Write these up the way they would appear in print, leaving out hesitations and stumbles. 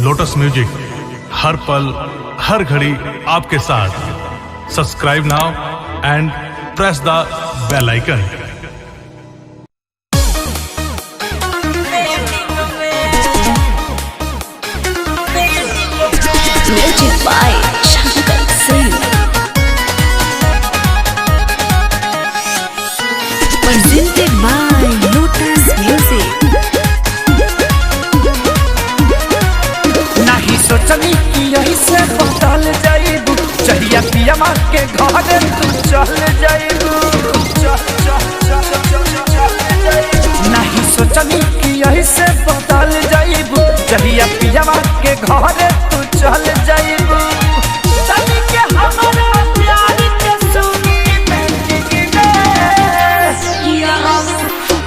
Lotus music हर पल हर घड़ी आपके साथ। Subscribe now and press the bell icon. Music by Shankar Singh. Presented by Lotus Music. नहीं सोचनी कि यही से बदल जाइबू, चाहिए पिया माँ के घर तू चल जाइबू। नहीं सोचनी कि यही से बदल जाइबू, चाहिए पिया माँ के घर तू चल जाइबू। चली के हमारा प्यार के सुनी मैंने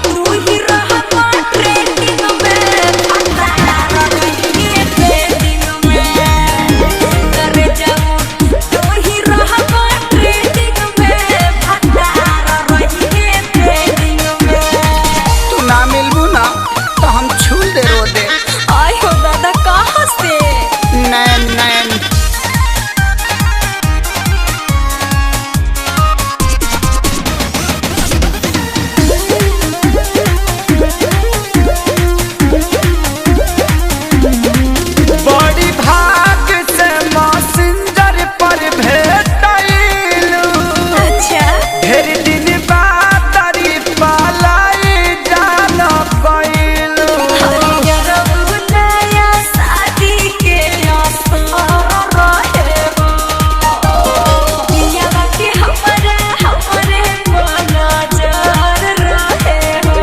तू ही रहा ट्रेंडिंग में, अंधारा रही है ट्रेंडिंग में। करे जाऊं तू ही रहा ट्रेंडिंग में, अंधारा रही है ट्रेंडिंग में। तू ना मिलबू ना तो हम छूल दे रो दे। आय हो दादा कहाँ से? नैन नैन बड़ी भाग से मैसेंजर पर भेटैलू। अच्छा ढेर दिन बाद तारी पालाई जान पैलू। नया शादी के असर रहे हो, पियावा के हमरे पर नजर रहे हो।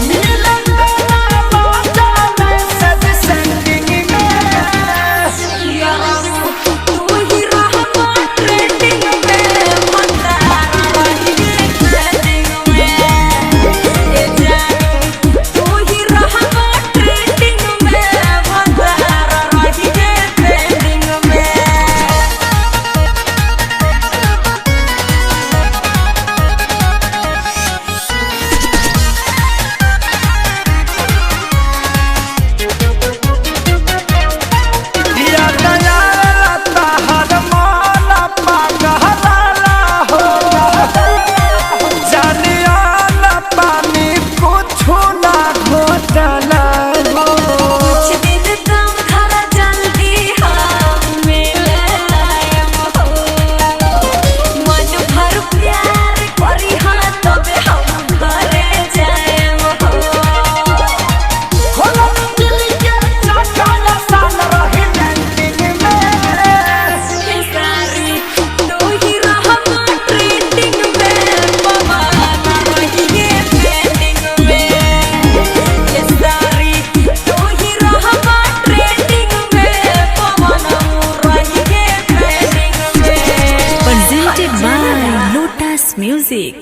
मिलन वाला बाजा में सब सेटिंग में। तू ही रहा ट्रेंडिंग में, मंदारा रही ट्रेंडिंग में। ए जानू तू ही रहा ट्रेंडिंग में, मंदारा रही ट्रेंडिंग में। दिया दयाला ताहर माला पागला हो। जानियाला पानी कुछु ना घोटला हो। कुछ दिन तुम घर जल्दी हम मिले आएम हो। मन भर प्यार करी हाँ तबे हम घरे जाएम हो। खोला दिल के चटकाना सान रही लैंडिंग में। ये सारी तू ही रहा ट्रेंडिंग में, पवाना रही है ट्रेंडिंग में। ये सारी तू ही रहा ट्रेंडिंग में, पवाना रही है ट्रेंडिंग में। Presented by Lotus Music.